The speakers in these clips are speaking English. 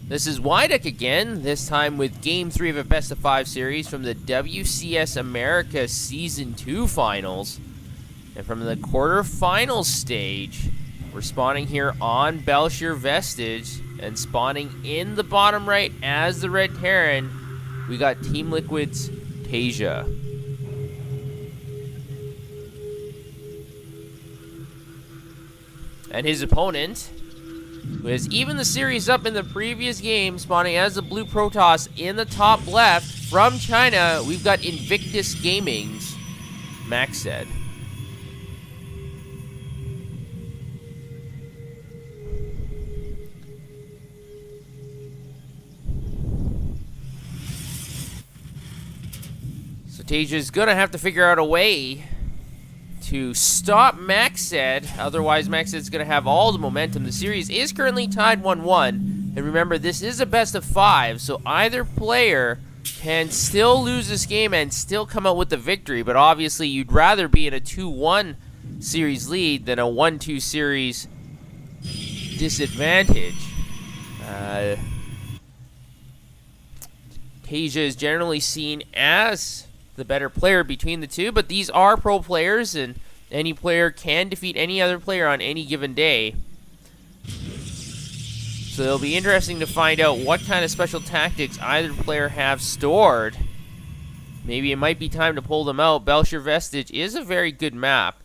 This is Wydek again, this time with Game 3 of a Best of 5 series from the WCS America Season 2 Finals. And from the quarterfinals stage, we're spawning here on Shir Vestige, and spawning in the bottom right as the Red Terran, we got Team Liquid's Taeja. And his opponent, who has evened the series up in the previous game, spawning as the Blue Protoss in the top left. From China, we've got Invictus Gaming's Macsed. So Taeja's gonna have to figure out a way to stop Macsed, otherwise Macsed's going to have all the momentum. The series is currently tied 1-1, and remember, this is a best of 5, so either player can still lose this game and still come out with the victory, but obviously you'd rather be in a 2-1 series lead than a 1-2 series disadvantage. Taeja is generally seen as the better player between the two, but these are pro players, and any player can defeat any other player on any given day. So it'll be interesting to find out what kind of special tactics either player have stored. Maybe it might be time to pull them out. Shir Vestige is a very good map.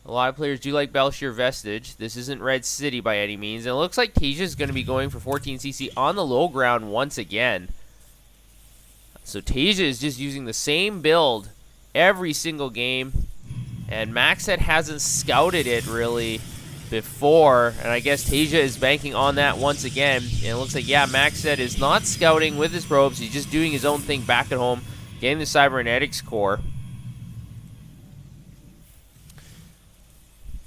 A lot of players do like Shir Vestige. This isn't Red City by any means, and it looks like Taeja is going to be going for 14cc on the low ground once again. So Taeja is just using the same build every single game, and Macsed hasn't scouted it really before, and I guess Taeja is banking on that once again. And it looks like, yeah, Macsed is not scouting with his probes. He's just doing his own thing back at home, getting the cybernetics core.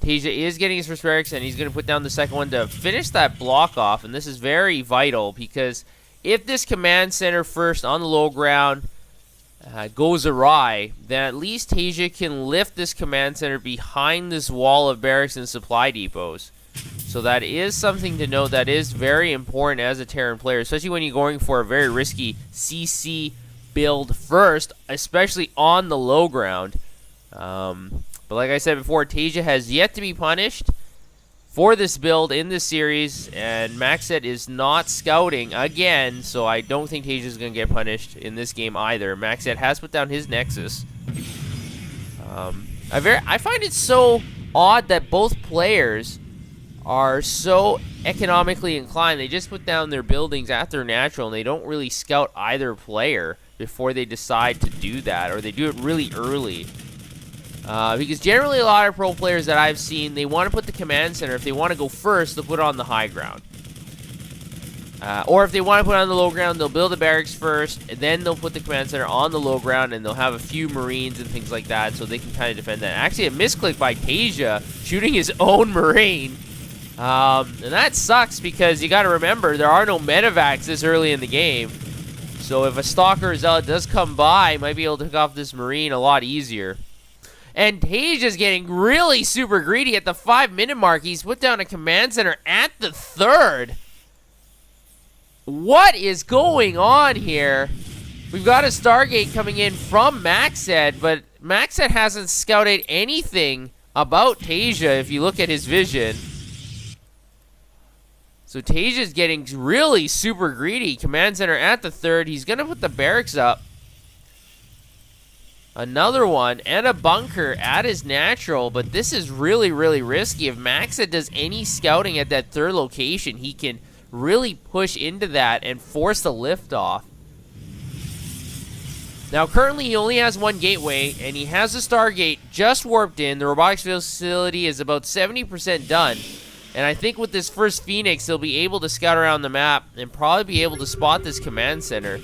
Taeja is getting his first barracks, and he's going to put down the second one to finish that block off, and this is very vital because if this command center first on the low ground goes awry, then at least Taeja can lift this command center behind this wall of barracks and supply depots. So that is something to note. That is very important as a Terran player, especially when you're going for a very risky CC build first, especially on the low ground. But like I said before, Taeja has yet to be punished for this build in this series, and Macsed is not scouting again, so I don't think Taeja is going to get punished in this game either. Macsed has put down his Nexus. I find it so odd that both players are so economically inclined. They just put down their buildings at their natural, and they don't really scout either player before they decide to do that, or they do it really early. Because generally a lot of pro players that I've seen, they want to put the command center. If they want to go first, they'll put it on the high ground. Or if they want to put it on the low ground, they'll build the barracks first, and then they'll put the command center on the low ground, and they'll have a few Marines and things like that, so they can kind of defend that. Actually, a misclick by Taeja, shooting his own Marine. And that sucks because you got to remember, there are no medevacs this early in the game. So if a Stalker or Zealot does come by, you might be able to pick off this Marine a lot easier. And Taeja's getting really super greedy at the 5-minute mark. He's put down a command center at the 3rd. What is going on here? We've got a Stargate coming in from Macsed, but Macsed hasn't scouted anything about Taeja if you look at his vision. So Taeja's getting really super greedy. Command center at the 3rd. He's going to put the barracks up. Another one, and a bunker at his natural, but this is really, really risky. If Macsed does any scouting at that 3rd location, he can really push into that and force the liftoff. Now, currently, he only has one gateway, and he has the Stargate just warped in. The robotics facility is about 70% done, and I think with this first Phoenix, he'll be able to scout around the map and probably be able to spot this command center.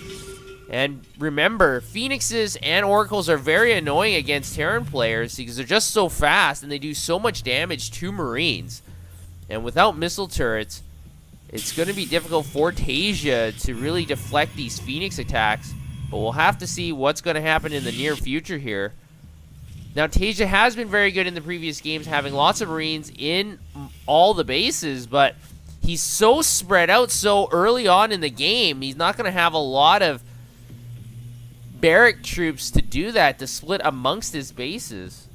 And remember, Phoenixes and Oracles are very annoying against Terran players because they're just so fast and they do so much damage to Marines. And without missile turrets, it's going to be difficult for Taeja to really deflect these Phoenix attacks. But we'll have to see what's going to happen in the near future here. Now, Taeja has been very good in the previous games, having lots of Marines in all the bases, but he he's so spread out so early on in the game. He's not going to have a lot of barrack troops to do that, to split amongst his bases.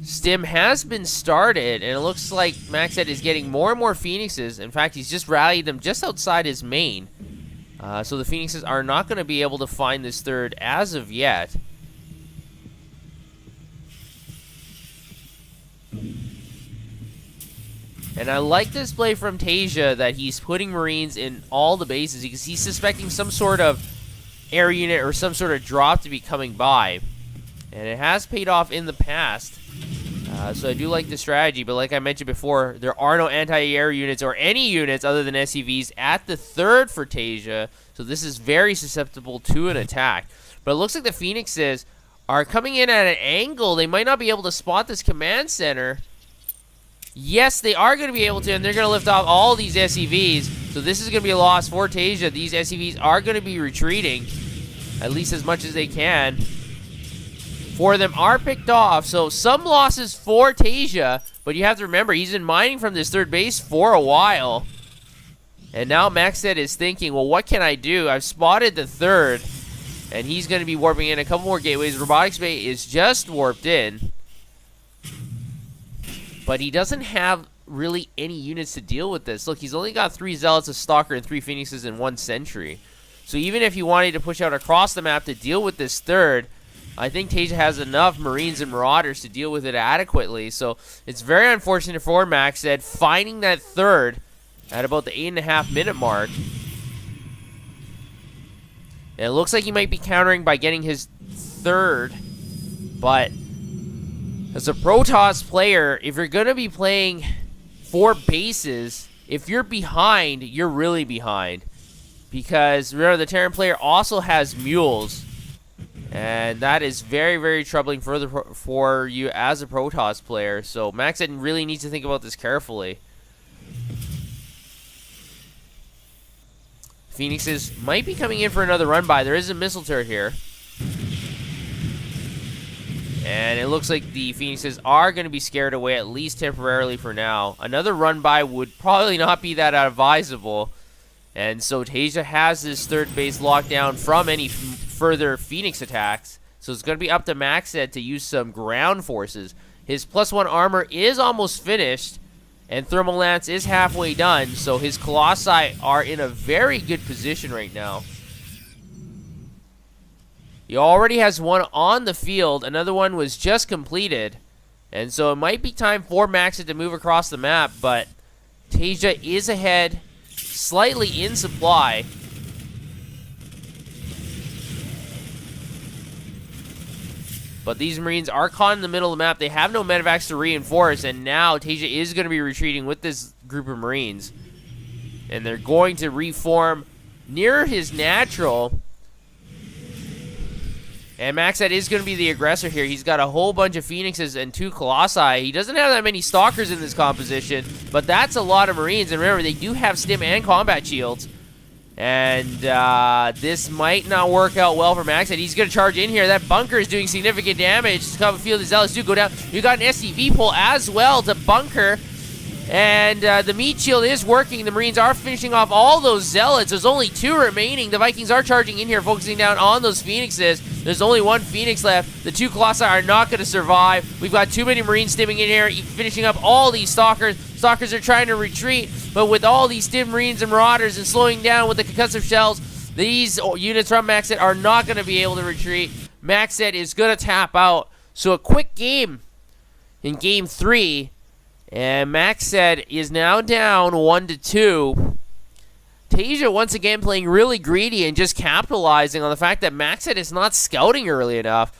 Stim has been started, and it looks like Macsed is getting more and more Phoenixes. In fact, he's just rallied them just outside his main. So the Phoenixes are not going to be able to find this third as of yet. And I like this play from Taeja that he's putting Marines in all the bases because he's suspecting some sort of air unit or some sort of drop to be coming by. And it has paid off in the past. So I do like the strategy, but like I mentioned before, there are no anti-air units or any units other than SCVs at the third for Taeja, so this is very susceptible to an attack. But it looks like the Phoenixes are coming in at an angle. They might not be able to spot this command center. Yes, they are going to be able to, and they're going to lift off all these SCVs, so this is going to be a loss for Taeja. These SCVs are going to be retreating, at least as much as they can. Four of them are picked off, so some losses for Taeja, but you have to remember, he's been mining from this third base for a while. And now Macsed is thinking, well, what can I do? I've spotted the third, and he's going to be warping in a couple more gateways. Robotics Bay is just warped in, but he doesn't have really any units to deal with this. Look, he's only got 3 Zealots, a Stalker, and 3 Phoenixes in 1 Sentry. So even if he wanted to push out across the map to deal with this third, I think Taeja has enough Marines and Marauders to deal with it adequately. So it's very unfortunate for Macsed finding that third at about the 8.5 minute mark. And it looks like he might be countering by getting his third. But as a Protoss player, if you're going to be playing 4 bases, if you're behind, you're really behind. Because remember, the Terran player also has mules. And that is very, very troubling for you as a Protoss player. So Macsed really needs to think about this carefully. Phoenixes might be coming in for another run by. There is a missile turret here. And it looks like the Phoenixes are going to be scared away, at least temporarily for now. Another run by would probably not be that advisable. And so Taeja has this third base locked down from any further Phoenix attacks. So it's going to be up to Macsed to use some ground forces. His +1 armor is almost finished, and Thermal Lance is halfway done. So his Colossi are in a very good position right now. He already has one on the field. Another one was just completed. And so it might be time for Macsed to move across the map, but Taeja is ahead, slightly in supply. But these Marines are caught in the middle of the map. They have no medevacs to reinforce, and now Taeja is going to be retreating with this group of Marines. And they're going to reform near his natural. And Macsed is going to be the aggressor here. He's got a whole bunch of Phoenixes and 2 Colossi. He doesn't have that many Stalkers in this composition, but that's a lot of Marines. And remember, they do have stim and combat shields. And this might not work out well for Macsed. He's going to charge in here. That bunker is doing significant damage. Cover field, the Zealots do go down. You got an SCV pull as well to bunker. And the meat shield is working. The Marines are finishing off all those Zealots. There's only 2 remaining. The Vikings are charging in here, focusing down on those Phoenixes. There's only 1 Phoenix left. The 2 Colossi are not going to survive. We've got too many Marines stimming in here, finishing up all these Stalkers. Stalkers are trying to retreat, but with all these stim Marines and Marauders and slowing down with the concussive shells, these units from Macsed are not going to be able to retreat. Macsed is going to tap out. So a quick game in Game 3. And Macsed is now down 1-2. Taeja once again playing really greedy and just capitalizing on the fact that Macsed is not scouting early enough.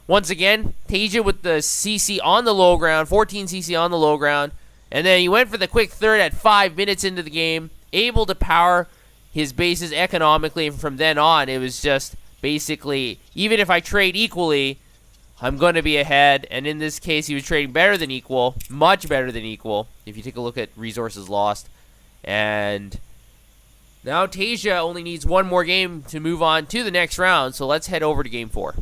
Once again, Taeja with the CC on the low ground, 14 CC on the low ground. And then he went for the quick third at 5 minutes into the game, able to power his bases economically. And from then on, it was just basically, even if I trade equally, I'm going to be ahead, and in this case, he was trading better than equal, much better than equal, if you take a look at resources lost. And now Taeja only needs 1 more game to move on to the next round, so let's head over to Game 4.